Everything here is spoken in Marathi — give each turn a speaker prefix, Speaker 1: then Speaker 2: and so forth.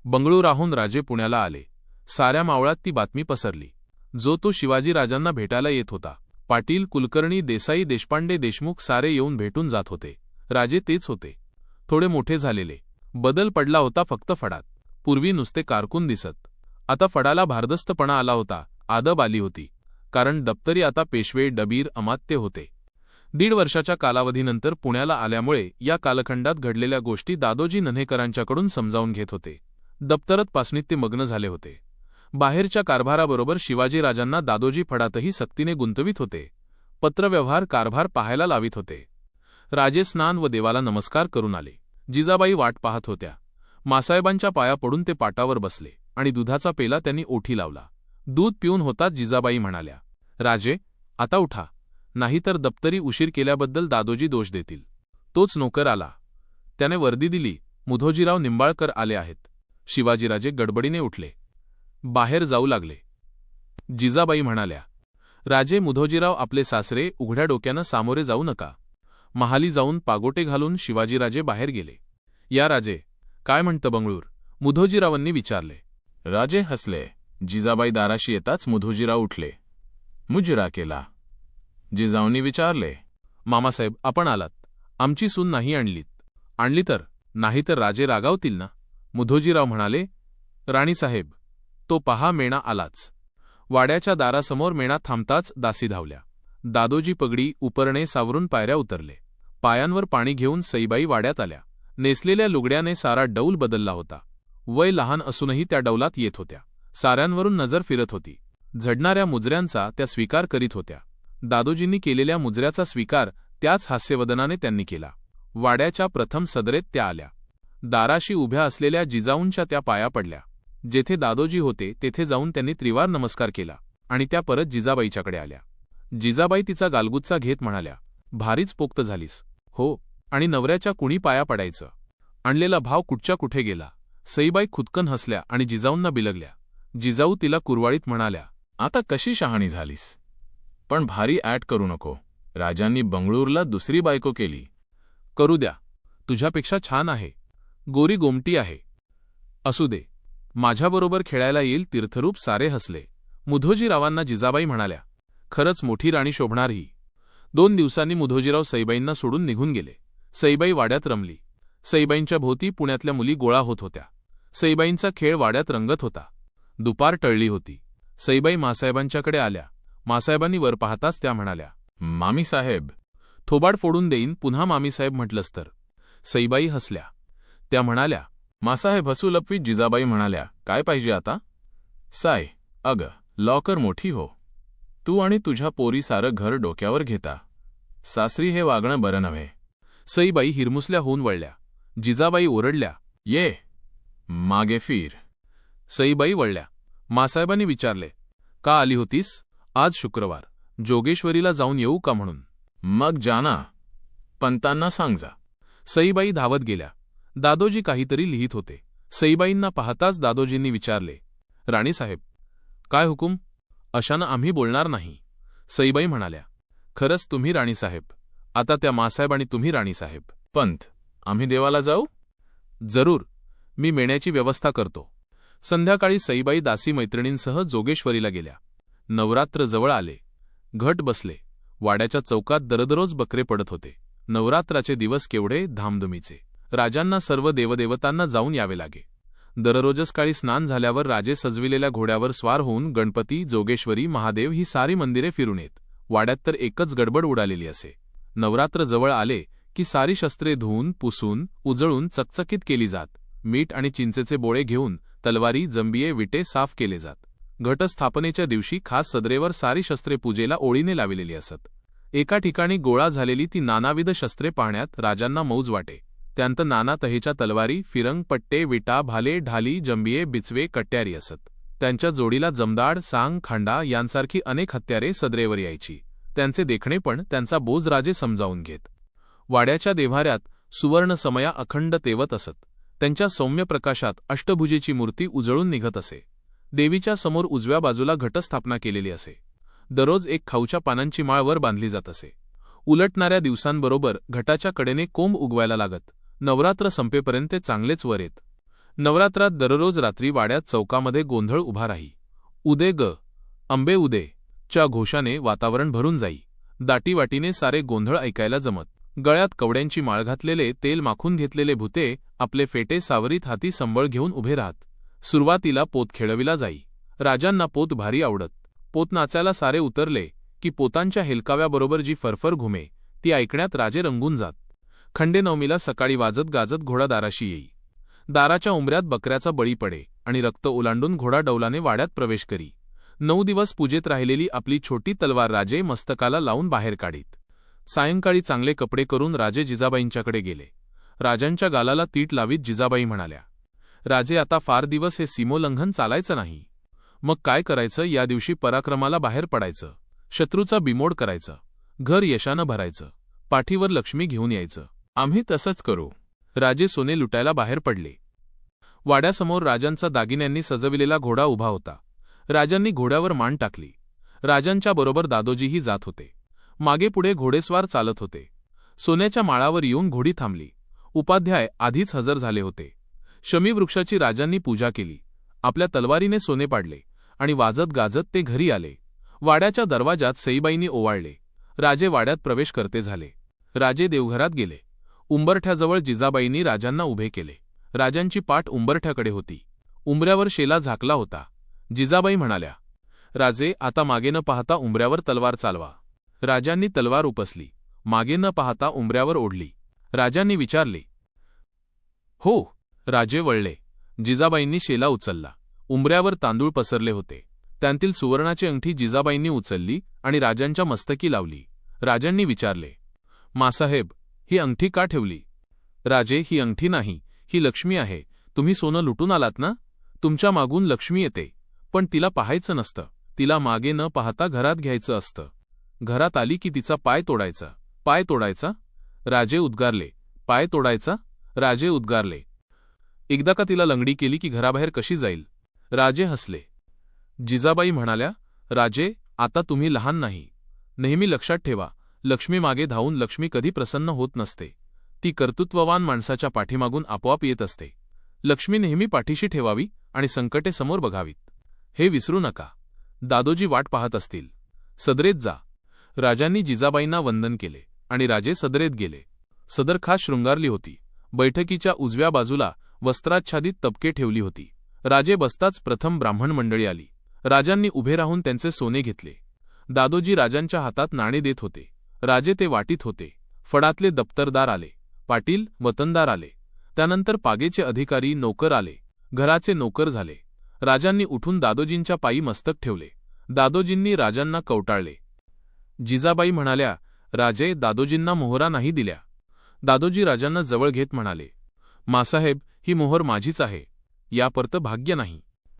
Speaker 1: बंगळुराहून राजे पुण्याला आले. साऱ्या मावळात ती बातमी पसरली. जो तो शिवाजीराजांना भेटायला येत होता. पाटील, कुलकर्णी, देसाई, देशपांडे, देशमुख सारे येऊन भेटून जात होते. राजे तेच होते, थोडे मोठे झालेले. बदल पडला होता फक्त फडात. पूर्वी नुसते कारकून दिसत, आता फडाला भारदस्तपणा आला होता, आदब आली होती. कारण दप्तरी आता पेशवे, डबीर, अमात्य होते. 1.5 वर्षाच्या कालावधीनंतर पुण्याला आल्यामुळे या कालखंडात घडलेल्या गोष्टी दादोजी नन्हेकरांच्याकडून समजावून घेत होते. दप्तरात पासणीत ते मग्न झाले होते. बाहेरच्या कारभाराबरोबर शिवाजीराजांना दादोजी फडातही सक्तीने गुंतवित होते. पत्रव्यवहार, कारभार पाहायला लावित होते. राजे स्नान व देवाला नमस्कार करून आले. जिजाबाई वाट पाहत होत्या. मासाहेबांच्या पाया पडून ते पाटावर बसले आणि दुधाचा पेला त्यांनी ओठी लावला. दूध पिऊन होताच जिजाबाई म्हणाल्या, राजे, आता उठा, नाहीतर दप्तरी उशीर केल्याबद्दल दादोजी दोष देतील. तोच नोकर आला. त्याने वर्दी दिली. मुधोजीराव निंबाळकर आले आहेत. शिवाजीराजे गडबडीने उठले, बाहेर जाऊ लागले. जिजाबाई म्हणाल्या, राजे, मुधोजीराव आपले सासरे, उघड्या डोक्यानं सामोरे जाऊ नका. महाली जाऊन पागोटे घालून शिवाजीराजे बाहेर गेले. या राजे, काय म्हणतं बंगळूर? मुधोजीरावांनी विचारले.
Speaker 2: राजे हसले. जिजाबाई दाराशी येताच मुधोजीराव उठले. मुजरा केला. जिजाऊंनी विचारले,
Speaker 1: मामासाहेब, आपण आलात. आमची सून नाही आणलीत? आणली तर? नाहीतर राजे रागावतील ना. मुधोजीराव म्हणाले, राणीसाहेब, तो पहा मेणा आलाच. वाड्याच्या दारासमोर मेणा थांबताच दासी धावल्या. दादोजी पगडी, उपरणे सावरून पायऱ्या उतरले. पायांवर पाणी घेऊन सईबाई वाड्यात आल्या. नेसलेल्या लुगड्याने सारा डौल बदलला होता. वय लहान असूनही त्या डौलात येत होत्या. साऱ्यांवरून नजर फिरत होती. झडणाऱ्या मुजऱ्यांचा त्या स्वीकार करीत होत्या. दादोजींनी केलेल्या मुजऱ्याचा स्वीकार त्याच हास्यवदनाने त्यांनी केला. वाड्याच्या प्रथम सदरेत त्या आल्या. दाराशी उभ्या असलेल्या जिजाऊंच्या त्या पाया पडल्या. जेथे दादोजी होते तेथे जाऊन त्यांनी त्रिवार नमस्कार केला आणि त्या परत जिजाबाईच्याकडे आल्या. जिजाबाई तिचा गालगुच्चा घेत म्हणाल्या, भारीच पोक्त झालीस. हो, आणि नवऱ्याच्या कुणी पाया पडायचं? आणलेला भाव कुठच्या कुठे गेला. सईबाई खुदकन हसल्या आणि जिजाऊंना बिलगल्या. जिजाऊ तिला कुरवाळीत म्हणाल्या,
Speaker 2: आता कशी शहाणी झालीस? पण भारी ॲट करू नको. राजांनी बंगळूरला दुसरी बायको केली.
Speaker 1: करू द्या, तुझ्यापेक्षा छान आहे, गोरी गोमटी आहे. असू दे, माझ्याबरोबर खेळायला येईल. तीर्थरूप सारे हसले. मुधोजीरावांना जिजाबाई म्हणाल्या, खरंच मोठी राणी शोभणार ही. 2 दिवसांनी मुधोजीराव सईबाईंना सोडून निघून गेले. सईबाई वाड्यात रमली. सईबाईंच्या भोवती पुण्यातल्या मुली गोळा होत होत्या. सईबाईंचा खेळ वाड्यात रंगत होता. दुपार टळली होती. सईबाई मासाहेबांच्याकडे आल्या. मासाहेबांनी वर पाहताच त्या म्हणाल्या,
Speaker 2: मामीसाहेब.
Speaker 1: थोबाड फोडून देईन पुन्हा मामीसाहेब म्हटलंस तर. सईबाई हसल्या. त्या म्हणाल्या,
Speaker 2: मासाहेब हसू लपवीत जिजाबाई म्हणाल्या, काय पाहिजे आता? साय, अग, लॉकर मोठी हो. तू आणि तुझ्या पोरी सारं घर डोक्यावर घेता. सासरी हे वागणं बरं नव्हे.
Speaker 1: सईबाई हिरमुसल्या होऊन वळल्या. जिजाबाई ओरडल्या,
Speaker 2: ये मागे फिर.
Speaker 1: सईबाई वळल्या. मासाहेबांनी विचारले, का आली होतीस? आज शुक्रवार, जोगेश्वरीला जाऊन येऊ का म्हणून.
Speaker 2: मग जाना, पंतांना सांग जा.
Speaker 1: सईबाई धावत गेल्या. दादोजी काहीतरी लिहित होते. सईबाईंना पाहताच दादोजींनी विचारले, राणीसाहेब, काय हुकूम? अशानं आम्ही बोलणार नाही. सईबाई म्हणाल्या, खरंच तुम्ही राणीसाहेब. आता त्या मासाहेब आणि तुम्ही राणीसाहेब.
Speaker 2: पंत, आम्ही देवाला जाऊ?
Speaker 1: जरूर, मी मेण्याची व्यवस्था करतो. संध्याकाळी सईबाई दासी मैत्रिणींसह जोगेश्वरीला गेल्या. नवरात्र जवळ आले. घट बसले. वाड्याच्या चौकात दरदरोज बकरे पडत होते. नवरात्राचे दिवस केवढे धामधुमीचे. राजांना सर्व देवदेवतांना जाऊन यावे लागे. दररोजच काळी स्नान झाल्यावर राजे सजविलेल्या घोड्यावर स्वार होऊन गणपती, जोगेश्वरी, महादेव ही सारी मंदिरे फिरून येत. वाड्यात तर एकच गडबड उडालेली असे. नवरात्र जवळ आले की सारी शस्त्रे धुवून, पुसून, उजळून चकचकीत केली जात. मीठ आणि चिंचेचे बोळे घेऊन तलवारी, जंबिये, विटे साफ केले जात. घटस्थापनेच्या दिवशी खास सदरेवर सारी शस्त्रे पूजेला ओळीने लावलेली असत. एका ठिकाणी गोळा झालेली ती नानाविध शस्त्रे पाहण्यात राजांना मौज वाटे. त्यांत नाना तहेच्या तलवारी, फिरंग, पट्टे, विटा, भाले, ढाली, जंबिये, बिचवे, कट्यारी असत. त्यांच्या जोडीला जमदाड, सांग, खांडा यांसारखी अनेक हत्यारे सदरेवर यायची. त्यांचे देखणे पण त्यांचा बोज राजे समजावून घेत. वाड्याच्या देव्हाऱ्यात सुवर्ण समया अखंड तेवत असत. त्यांच्या सौम्य प्रकाशात अष्टभुजेची मूर्ती उजळून निघत असे. देवीच्या समोर उजव्या बाजूला घटस्थापना केलेली असे. दररोज एक खाऊच्या पानांची माळ वर बांधली जात असे. उलटणाऱ्या दिवसांबरोबर घटाच्या कडेने कोंब उगवायला लागत. नवरात्र संपेपर्यंत चांगलेच वर येत. नवरात्रात दररोज रात्री वाड्यात चौकामध्ये गोंधळ उभा राही. उदे ग अंबे उदे च्या घोषाने वातावरण भरून जाई. दाटीवाटीने सारे गोंधळ ऐकायला जमत. गळ्यात कवड्यांची माळ घातलेले, तेल माखून घेतलेले भुते आपले फेटे सावरीत हाती संबळ घेऊन उभे राहत. सुरुवातीला पोत खेळविला जाई. राजांना पोत भारी आवडत. पोत नाचायला सारे उतरले की पोतांच्या हेलकाव्याबरोबर जी फरफर घुमे ती ऐकण्यात राजे रंगून जात. खंडेनवमीला सकाळी वाजत गाजत घोडा दाराशी येई. दाराच्या उंबऱ्यात बकऱ्याचा बळी पडे आणि रक्त ओलांडून घोडा डौलाने वाड्यात प्रवेश करी. 9 दिवस पूजेत राहिलेली आपली छोटी तलवार राजे मस्तकाला लावून बाहेर काढीत. सायंकाळी चांगले कपडे करून राजे जिजाबाईंच्याकडे गेले. राजांच्या गालाला तीट लावीत जिजाबाई म्हणाल्या, राजे आता फार दिवस हे सीमोल्लंघन चालायचं नाही. मग काय करायचं? या दिवशी पराक्रमाला बाहेर पडायचं, शत्रूचा बिमोड करायचं, घर यशानं भरायचं, पाठीवर लक्ष्मी घेऊन यायचं.
Speaker 2: आम्ही तसंच करू.
Speaker 1: राजे सोने लुटायला बाहेर पडले. वाड्यासमोर राजांचा दागिन्यांनी सजविलेला घोडा उभा होता. राजांनी घोड्यावर मान टाकली. राजांच्या बरोबर दादोजीही जात होते. मागे पुढे घोडेस्वार चालत होते. सोन्याच्या माळावर येऊन घोडी थांबली. उपाध्याय आधीच हजर झाले होते. शमीवृक्षाची राजांनी पूजा केली. आपल्या तलवारीने सोने पाडले आणि वाजत गाजत ते घरी आले. वाड्याच्या दरवाजात सईबाईंनी ओवाळले. राजे वाड्यात प्रवेश करते झाले. राजे देवघरात गेले. उंबरठ्याजवळ जिजाबाईंनी राजांना उभे केले. राजांची पाठ उंबरठ्याकडे होती. उंबऱ्यावर शेला झाकला होता. जिजाबाई म्हणाल्या, राजे आता मागे न पाहता उंबऱ्यावर तलवार चालवा. राजांनी तलवार उपसली. मागे न पाहता उंबऱ्यावर ओढली. राजांनी विचारले, हो? राजे वळले. जिजाबाईंनी शेला उचलला. उंबऱ्यावर तांदूळ पसरले होते. त्यांतील सुवर्णाची अंगठी जिजाबाईंनी उचलली आणि राजांच्या मस्तकी लावली. राजांनी विचारले, मासाहेब, ही अंगठी का ठेवली? राजे, ही अंगठी नाही, ही लक्ष्मी आहे. तुम्ही सोनं लुटून आलात ना? तुमच्या मागून लक्ष्मी येते, पण तिला पाहायचं नसतं. तिला मागे न पाहता घरात घ्यायचं असतं. घरात आली की तिचा पाय तोडायचा. पाय तोडायचा? राजे उद्गारले. पाय तोडायचा? राजे उद्गारले. एकदा का तिला लंगडी केली की घराबाहेर कशी जाईल? राजे हसले. जिजाबाई म्हणाल्या, राजे, आता तुम्ही लहान नाही. नेहमी लक्षात ठेवा, लक्ष्मी मागे धावून लक्ष्मी कधी प्रसन्न होत नसते. ती कर्तृत्ववान माणसाच्या पाठीमागून आपोआप येत असते. लक्ष्मी नेहमी पाठीशी ठेवावी आणि संकटे समोर बघावीत. हे विसरू नका. दादोजी वाट पाहत असतील. सदरेत जा. राजांनी जिजाबाईंना वंदन केले आणि राजे सदरेत गेले. सदर खास शृंगारली होती. बैठकीच्या उजव्या बाजूला वस्त्राच्छादित तबके ठेवली होती. राजे बसताच प्रथम ब्राह्मण मंडळी आली. राजांनी उभे राहून त्यांचे सोने घेतले. दादोजी राजांच्या हातात नाणे देत होते. राजे ते वाटीत होते. फडातले दप्तरदार आले. पाटील, वतनदार आले. त्यानंतर पागेचे अधिकारी, नोकर आले. घराचे नोकर झाले. राजांनी उठून दादोजींच्या पायी मस्तक ठेवले. दादोजींनी राजांना कवटाळले. जिजाबाई म्हणाल्या, राजे, दादोजींना मोहरा नाही दिल्या. दादोजी राजांना जवळ घेत म्हणाले, मासाहेब, ही मोहर माझीच आहे. यापर्यंत भाग्य नाही.